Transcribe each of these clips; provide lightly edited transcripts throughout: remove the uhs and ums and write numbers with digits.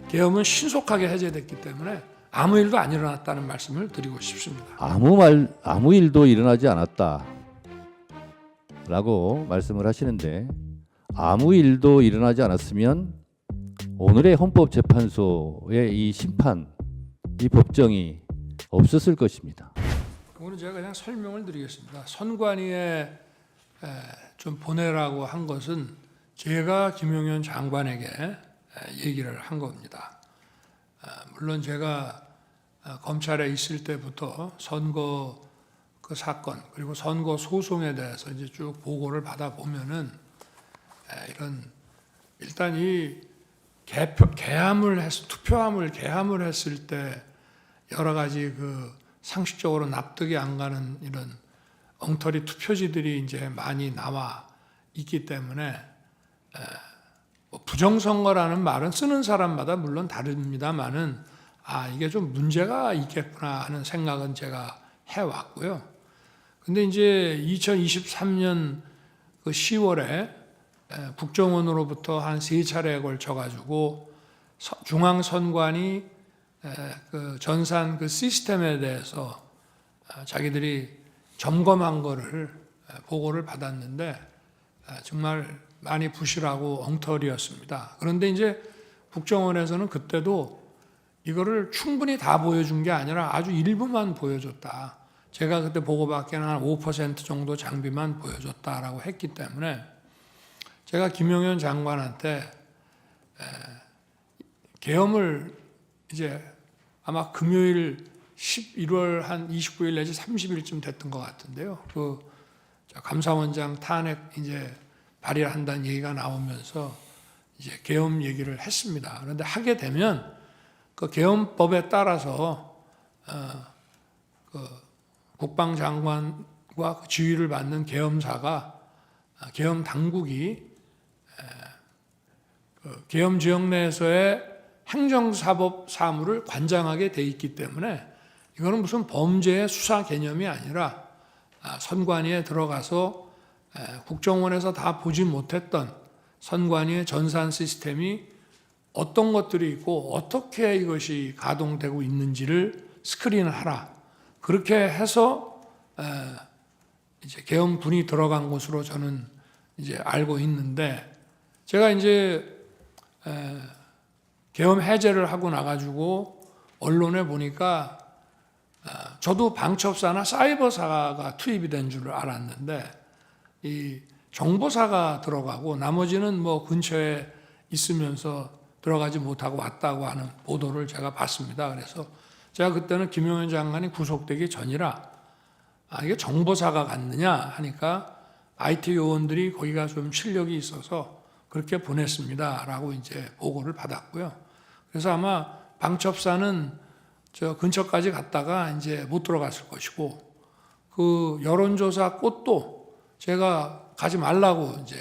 계엄은 신속하게 해제됐기 때문에 아무 일도 안 일어났다는 말씀을 드리고 싶습니다. 아무 일도 일어나지 않았다라고 말씀을 하시는데, 아무 일도 일어나지 않았으면 오늘의 헌법재판소의 이 심판, 이 법정이 없었을 것입니다. 오늘 제가 그냥 설명을 드리겠습니다. 선관위에 좀 보내라고 한 것은 제가 김용현 장관에게 얘기를 한 겁니다. 물론 제가 검찰에 있을 때부터 선거 그 사건 그리고 선거 소송에 대해서 이제 쭉 보고를 받아 보면은 이런 일단 이 투표함을 개함을 했을 때 여러 가지 그 상식적으로 납득이 안 가는 이런 엉터리 투표지들이 이제 많이 나와 있기 때문에 뭐 부정선거라는 말은 쓰는 사람마다 물론 다릅니다만은 이게 좀 문제가 있겠구나 하는 생각은 제가 해왔고요. 근데 이제 2023년 그 10월에 국정원으로부터 한 3차례에 걸쳐가지고 중앙선관위 그 전산 그 시스템에 대해서 자기들이 점검한 거를 보고를 받았는데 정말 많이 부실하고 엉터리였습니다. 그런데 이제 국정원에서는 그때도 이거를 충분히 다 보여준 게 아니라 아주 일부만 보여줬다. 제가 그때 보고받기에는 한 5% 정도 장비만 보여줬다라고 했기 때문에 제가 김용현 장관한테 계엄을 이제 아마 금요일 11월 한 29일 내지 30일쯤 됐던 것 같은데요. 그 감사원장 탄핵 이제 발의한다는 얘기가 나오면서 이제 계엄 얘기를 했습니다. 그런데 하게 되면 그 계엄법에 따라서 그 국방장관과 그 지휘를 받는 계엄사가 계엄 당국이 그 계엄 지역 내에서의 행정사법 사무를 관장하게 돼 있기 때문에 이거는 무슨 범죄의 수사 개념이 아니라 선관위에 들어가서 국정원에서 다 보지 못했던 선관위의 전산 시스템이 어떤 것들이 있고 어떻게 이것이 가동되고 있는지를 스크린을 하라. 그렇게 해서 이제 계엄군이 들어간 것으로 저는 이제 알고 있는데 제가 이제 계엄 해제를 하고 나가지고 언론에 보니까 저도 방첩사나 사이버사가 투입이 된 줄 알았는데 이 정보사가 들어가고 나머지는 뭐 근처에 있으면서 들어가지 못하고 왔다고 하는 보도를 제가 봤습니다. 그래서 제가 그때는 김용현 장관이 구속되기 전이라 이게 정보사가 갔느냐 하니까 IT 요원들이 거기가 좀 실력이 있어서 그렇게 보냈습니다라고 이제 보고를 받았고요. 그래서 아마 방첩사는 저 근처까지 갔다가 이제 못 들어갔을 것이고 그 여론조사 꽃도 제가 가지 말라고 이제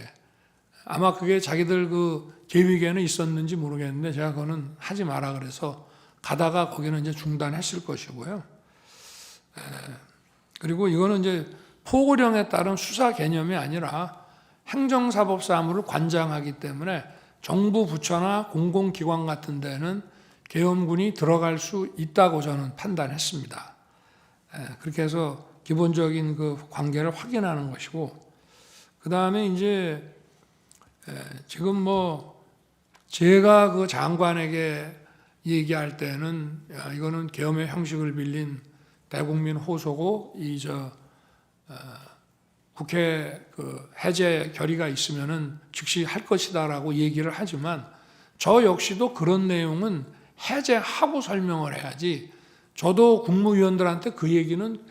아마 그게 자기들 그 계획에는 있었는지 모르겠는데 제가 그거는 하지 마라 그래서 가다가 거기는 이제 중단했을 것이고요. 그리고 이거는 이제 포고령에 따른 수사 개념이 아니라 행정사법 사무를 관장하기 때문에 정부 부처나 공공기관 같은 데는 계엄군이 들어갈 수 있다고 저는 판단했습니다. 그렇게 해서 기본적인 그 관계를 확인하는 것이고 그 다음에 이제 지금 뭐 제가 그 장관에게 얘기할 때는 이거는 계엄의 형식을 빌린 대국민 호소고 국회 그 해제 결의가 있으면은 즉시 할 것이다라고 얘기를 하지만 저 역시도 그런 내용은 해제하고 설명을 해야지 저도 국무위원들한테 그 얘기는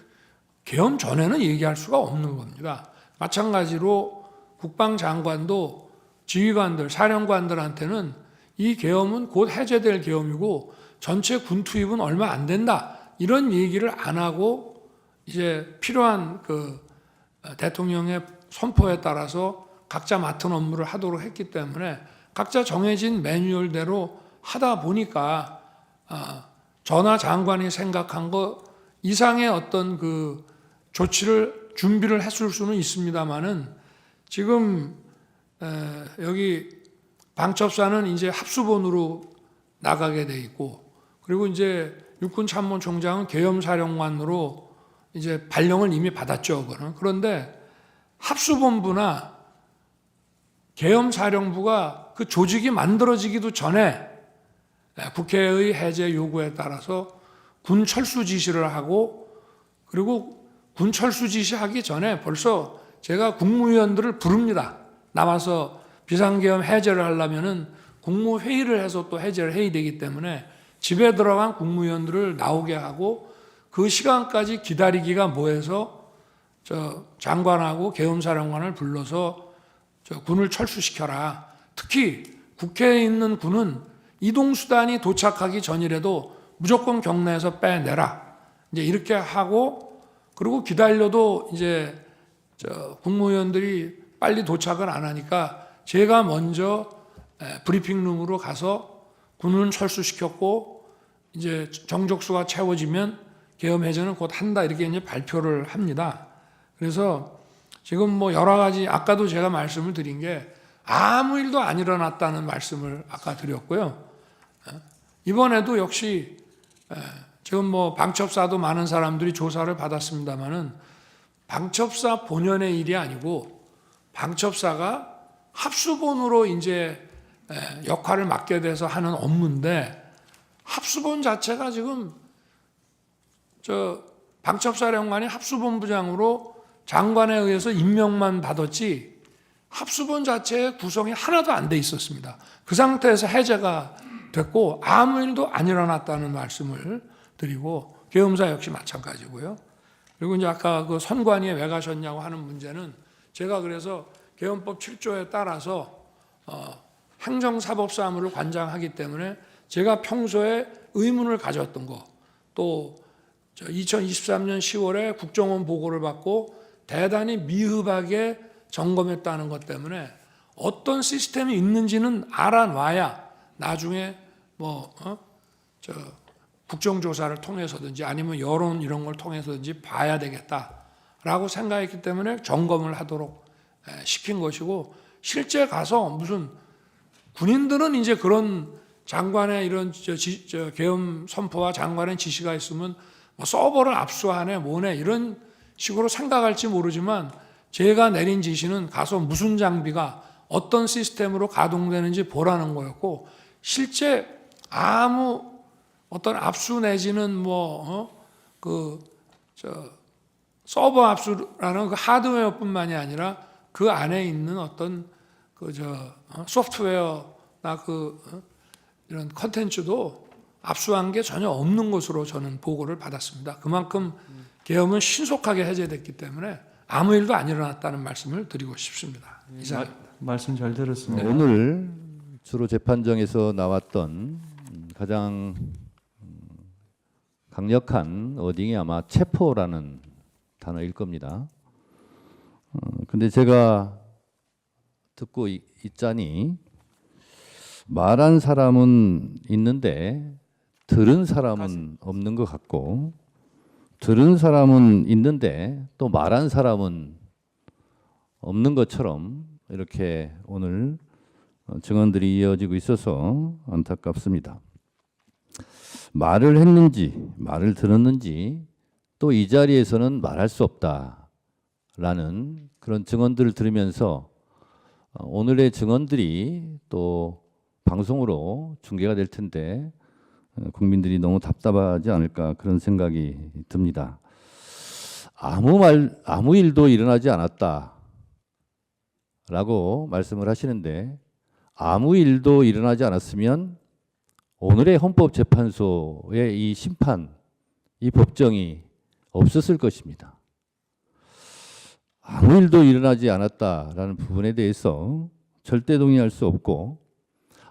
계엄 전에는 얘기할 수가 없는 겁니다. 마찬가지로 국방장관도 지휘관들, 사령관들한테는 이 계엄은 곧 해제될 계엄이고 전체 군 투입은 얼마 안 된다. 이런 얘기를 안 하고 이제 필요한 그 대통령의 선포에 따라서 각자 맡은 업무를 하도록 했기 때문에 각자 정해진 매뉴얼대로 하다 보니까 저나 장관이 생각한 거 이상의 어떤 그 조치를 준비를 했을 수는 있습니다만은 지금 여기 방첩사는 이제 합수본으로 나가게 돼 있고, 그리고 이제 육군참모총장은 계엄사령관으로 이제 발령을 이미 받았죠. 그거는. 그런데 합수본부나 계엄사령부가 그 조직이 만들어지기도 전에 국회의 해제 요구에 따라서 군 철수 지시를 하고, 그리고 군 철수 지시하기 전에 벌써 제가 국무위원들을 부릅니다. 나와서 비상계엄 해제를 하려면은 국무회의를 해서 또 해제를 해야 되기 때문에 집에 들어간 국무위원들을 나오게 하고, 그 시간까지 기다리기가 뭐해서 저 장관하고 계엄사령관을 불러서 저 군을 철수시켜라. 특히 국회에 있는 군은 이동수단이 도착하기 전이라도 무조건 경내에서 빼내라. 이제 이렇게 하고, 그리고 기다려도 이제 저 국무위원들이 빨리 도착을 안 하니까 제가 먼저 브리핑룸으로 가서 군은 철수시켰고 이제 정족수가 채워지면 계엄 해제는 곧 한다, 이렇게 이제 발표를 합니다. 그래서 지금 뭐 여러 가지, 아까도 제가 말씀을 드린 게 아무 일도 안 일어났다는 말씀을 아까 드렸고요. 이번에도 역시 지금 뭐 방첩사도 많은 사람들이 조사를 받았습니다만은 방첩사 본연의 일이 아니고 방첩사가 합수본으로 이제 역할을 맡게 돼서 하는 업무인데, 합수본 자체가 지금 저 방첩사령관이 합수본부장으로 장관에 의해서 임명만 받았지 합수본 자체의 구성이 하나도 안 돼 있었습니다. 그 상태에서 해제가 됐고 아무 일도 안 일어났다는 말씀을 드리고, 계엄사 역시 마찬가지고요. 그리고 이제 아까 그 선관위에 왜 가셨냐고 하는 문제는, 제가 그래서 계엄법 7조에 따라서 행정사법사무를 관장하기 때문에 제가 평소에 의문을 가졌던 거, 또 2023년 10월에 국정원 보고를 받고 대단히 미흡하게 점검했다는 것 때문에 어떤 시스템이 있는지는 알아놔야 나중에 국정조사를 통해서든지 아니면 여론 이런 걸 통해서든지 봐야 되겠다라고 생각했기 때문에 점검을 하도록 시킨 것이고, 실제 가서 무슨 군인들은 이제 그런 장관의 이런 계엄 선포와 장관의 지시가 있으면 뭐 서버를 압수하네 뭐네 이런 식으로 생각할지 모르지만, 제가 내린 지시는 가서 무슨 장비가 어떤 시스템으로 가동되는지 보라는 거였고, 실제 아무 어떤 압수 내지는 서버 압수라는 그 하드웨어뿐만이 아니라 그 안에 있는 어떤 소프트웨어나 이런 컨텐츠도 압수한 게 전혀 없는 것으로 저는 보고를 받았습니다. 그만큼 계엄은 신속하게 해제됐기 때문에 아무 일도 안 일어났다는 말씀을 드리고 싶습니다. 이상입니다. 말씀 잘 들었습니다. 오늘 주로 재판정에서 나왔던 가장 강력한 어딩이 아마 체포라는 단어일 겁니다. 근데 제가 듣고 있자니 말한 사람은 있는데 들은 사람은 없는 것 같고, 들은 사람은 있는데 또 말한 사람은 없는 것처럼 이렇게 오늘 증언들이 이어지고 있어서 안타깝습니다. 말을 했는지 말을 들었는지 또 이 자리에서는 말할 수 없다라는 그런 증언들을 들으면서 오늘의 증언들이 또 방송으로 중계가 될 텐데 국민들이 너무 답답하지 않을까 그런 생각이 듭니다. 아무 일도 일어나지 않았다라고 말씀을 하시는데, 아무 일도 일어나지 않았으면 오늘의 헌법재판소의 이 심판, 이 법정이 없었을 것입니다. 아무 일도 일어나지 않았다라는 부분에 대해서 절대 동의할 수 없고,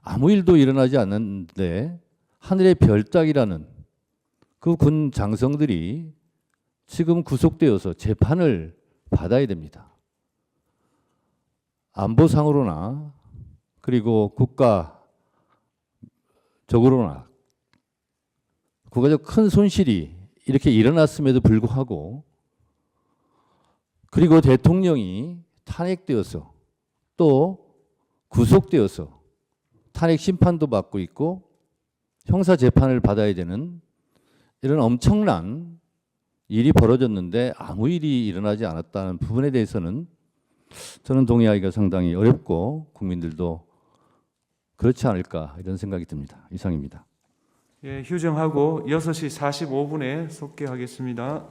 아무 일도 일어나지 않았는데 하늘의 별 따기라는 그 군 장성들이 지금 구속되어서 재판을 받아야 됩니다. 안보상으로나 그리고 국가적으로나 국가적 큰 손실이 이렇게 일어났음에도 불구하고, 그리고 대통령이 탄핵되어서 또 구속되어서 탄핵 심판도 받고 있고 형사 재판을 받아야 되는 이런 엄청난 일이 벌어졌는데 아무 일이 일어나지 않았다는 부분에 대해서는 저는 동의하기가 상당히 어렵고 국민들도 그렇지 않을까 이런 생각이 듭니다. 이상입니다. 예, 휴정하고 6시 45분에 속개하겠습니다.